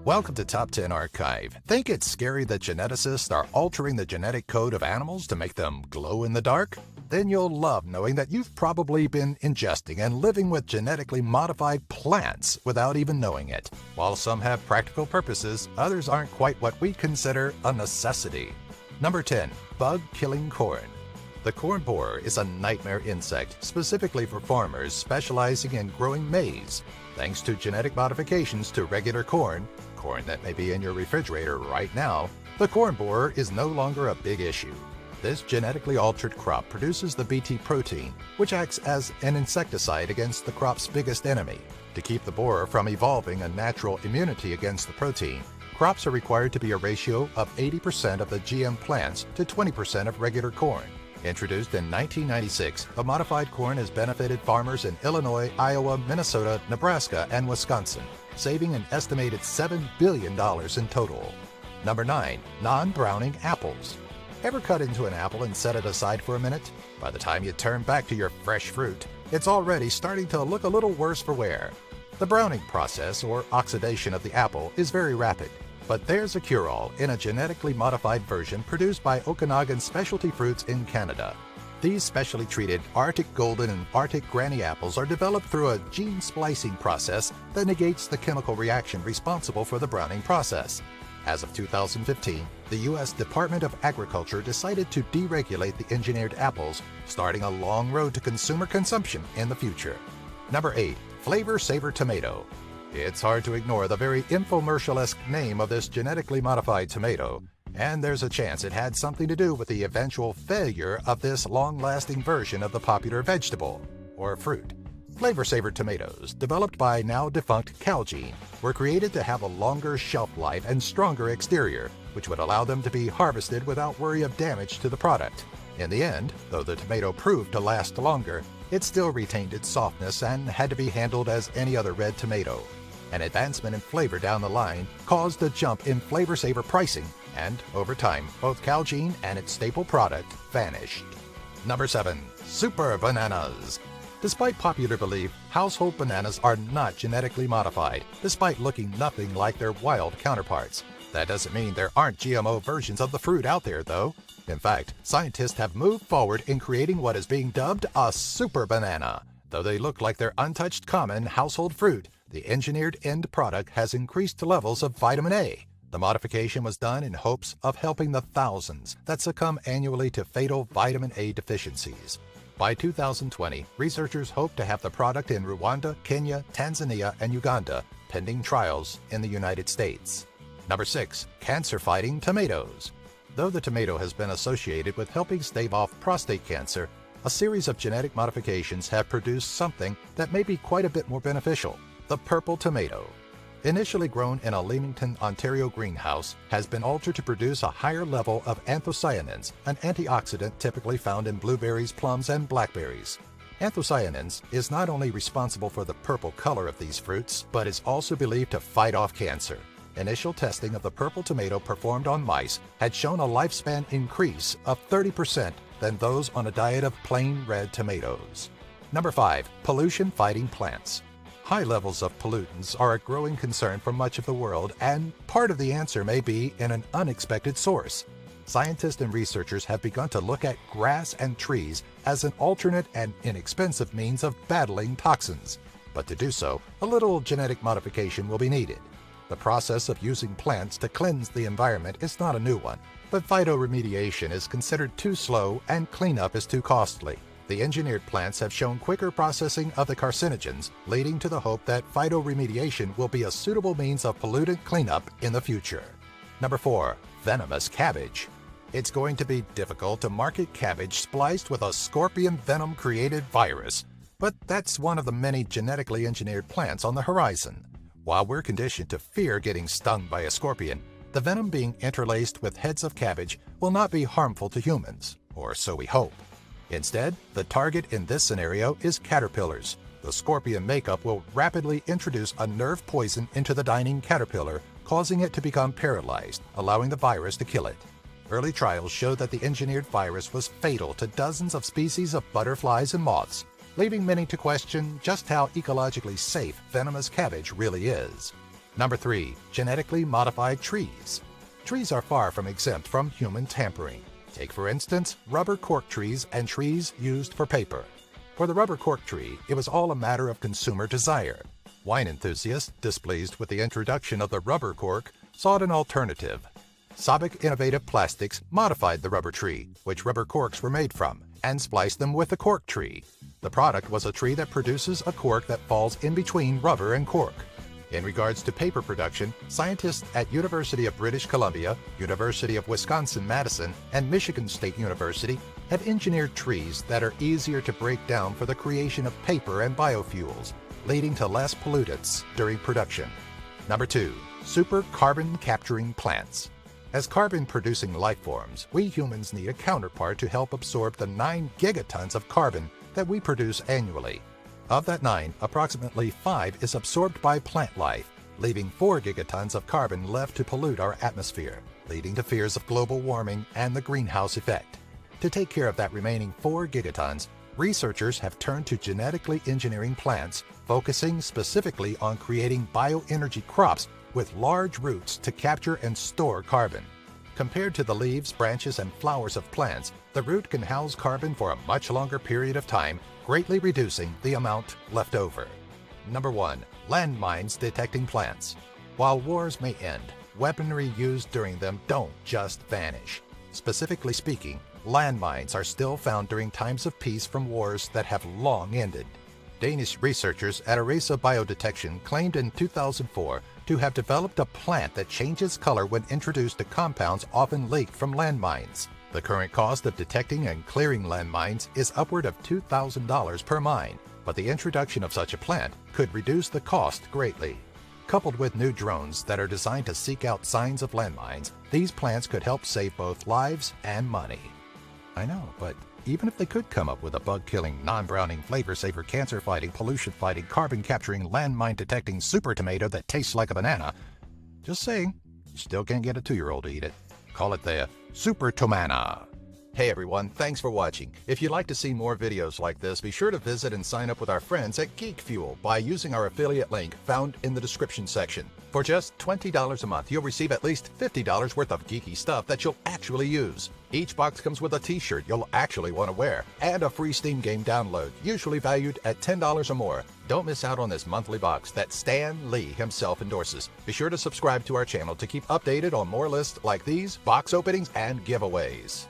Welcome to Top 10 Archive. Think it's scary that geneticists are altering the genetic code of animals to make them glow in the dark? Then you'll love knowing that you've probably been ingesting and living with genetically modified plants without even knowing it. While some have practical purposes, others aren't quite what we consider a necessity. Number 10. Bug-killing corn. The corn borer is a nightmare insect, specifically for farmers specializing in growing maize. Thanks to genetic modifications to regular corn that may be in your refrigerator right now, the corn borer is no longer a big issue. This genetically altered crop produces the Bt protein, which acts as an insecticide against the crop's biggest enemy. To keep the borer from evolving a natural immunity against the protein, crops are required to be a ratio of 80% of the GM plants to 20% of regular corn. Introduced in 1996, the modified corn has benefited farmers in Illinois, Iowa, Minnesota, Nebraska, and Wisconsin, saving an estimated $7 billion in total. Number 9. Non-browning apples. Ever cut into an apple and set it aside for a minute? By the time you turn back to your fresh fruit, it's already starting to look a little worse for wear. The browning process, or oxidation of the apple, is very rapid. But there's a cure-all in a genetically modified version produced by Okanagan Specialty Fruits in Canada. These specially treated Arctic Golden and Arctic Granny apples are developed through a gene splicing process that negates the chemical reaction responsible for the browning process. As of 2015, the U.S. Department of Agriculture decided to deregulate the engineered apples, starting a long road to consumer consumption in the future. Number 8. Flavor Saver Tomato. It's hard to ignore the very infomercial-esque name of this genetically modified tomato, and there's a chance it had something to do with the eventual failure of this long-lasting version of the popular vegetable, or fruit. Flavor Saver tomatoes, developed by now-defunct Calgene, were created to have a longer shelf life and stronger exterior, which would allow them to be harvested without worry of damage to the product. In the end, though the tomato proved to last longer, it still retained its softness and had to be handled as any other red tomato. An advancement in flavor down the line caused a jump in Flavor Saver pricing, and over time, both Calgene and its staple product vanished. Number 7. Super Bananas. Despite popular belief, household bananas are not genetically modified, despite looking nothing like their wild counterparts. That doesn't mean there aren't GMO versions of the fruit out there, though. In fact, scientists have moved forward in creating what is being dubbed a super banana. Though they look like their untouched common household fruit, the engineered end product has increased levels of vitamin A. The modification was done in hopes of helping the thousands that succumb annually to fatal vitamin A deficiencies. By 2020, researchers hope to have the product in Rwanda, Kenya, Tanzania, and Uganda, pending trials in the United States. Number 6. Cancer-fighting tomatoes. Though the tomato has been associated with helping stave off prostate cancer, a series of genetic modifications have produced something that may be quite a bit more beneficial: the purple tomato. Initially grown in a Leamington, Ontario greenhouse, has been altered to produce a higher level of anthocyanins, an antioxidant typically found in blueberries, plums, and blackberries. Anthocyanins is not only responsible for the purple color of these fruits, but is also believed to fight off cancer. Initial testing of the purple tomato performed on mice had shown a lifespan increase of 30% than those on a diet of plain red tomatoes. Number 5. Pollution-fighting plants. High levels of pollutants are a growing concern for much of the world, and part of the answer may be in an unexpected source. Scientists and researchers have begun to look at grass and trees as an alternate and inexpensive means of battling toxins. But to do so, a little genetic modification will be needed. The process of using plants to cleanse the environment is not a new one, but phytoremediation is considered too slow and cleanup is too costly. The engineered plants have shown quicker processing of the carcinogens, leading to the hope that phytoremediation will be a suitable means of pollutant cleanup in the future. Number 4. Venomous cabbage. It's going to be difficult to market cabbage spliced with a scorpion venom-created virus, but that's one of the many genetically engineered plants on the horizon. While we're conditioned to fear getting stung by a scorpion, the venom being interlaced with heads of cabbage will not be harmful to humans, or so we hope. Instead, the target in this scenario is caterpillars. The scorpion makeup will rapidly introduce a nerve poison into the dining caterpillar, causing it to become paralyzed, allowing the virus to kill it. Early trials showed that the engineered virus was fatal to dozens of species of butterflies and moths, leaving many to question just how ecologically safe venomous cabbage really is. Number 3. Genetically modified trees. Trees are far from exempt from human tampering. Take, for instance, rubber cork trees and trees used for paper. For the rubber cork tree, it was all a matter of consumer desire. Wine enthusiasts, displeased with the introduction of the rubber cork, sought an alternative. Sabic Innovative Plastics modified the rubber tree, which rubber corks were made from, and spliced them with the cork tree. The product was a tree that produces a cork that falls in between rubber and cork. In regards to paper production, scientists at University of British Columbia, University of Wisconsin-Madison, and Michigan State University have engineered trees that are easier to break down for the creation of paper and biofuels, leading to less pollutants during production. Number 2. Super carbon-capturing plants. As carbon-producing life forms, we humans need a counterpart to help absorb the 9 gigatons of carbon that we produce annually. Of that 9, approximately 5 is absorbed by plant life, leaving 4 gigatons of carbon left to pollute our atmosphere, leading to fears of global warming and the greenhouse effect. To take care of that remaining 4 gigatons, researchers have turned to genetically engineering plants, focusing specifically on creating bioenergy crops with large roots to capture and store carbon. Compared to the leaves, branches, and flowers of plants, the root can house carbon for a much longer period of time, greatly reducing the amount left over. Number 1. Landmines detecting plants. While wars may end, weaponry used during them don't just vanish. Specifically speaking, landmines are still found during times of peace from wars that have long ended. Danish researchers at Erasa Biodetection claimed in 2004 to have developed a plant that changes color when introduced to compounds often leaked from landmines. The current cost of detecting and clearing landmines is upward of $2,000 per mine, but the introduction of such a plant could reduce the cost greatly. Coupled with new drones that are designed to seek out signs of landmines, these plants could help save both lives and money. I know, but even if they could come up with a bug-killing, non-browning, flavor-saver, cancer-fighting, pollution-fighting, carbon-capturing, landmine-detecting super tomato that tastes like a banana, just saying, you still can't get a 2-year-old to eat it. Call it the Super Tomana. Hey everyone, thanks for watching. If you'd like to see more videos like this, be sure to visit and sign up with our friends at Geek Fuel by using our affiliate link found in the description section. For just $20 a month, you'll receive at least $50 worth of geeky stuff that you'll actually use. Each box comes with a t-shirt you'll actually want to wear and a free Steam game download, usually valued at $10 or more. Don't miss out on this monthly box that Stan Lee himself endorses. Be sure to subscribe to our channel to keep updated on more lists like these, box openings, and giveaways.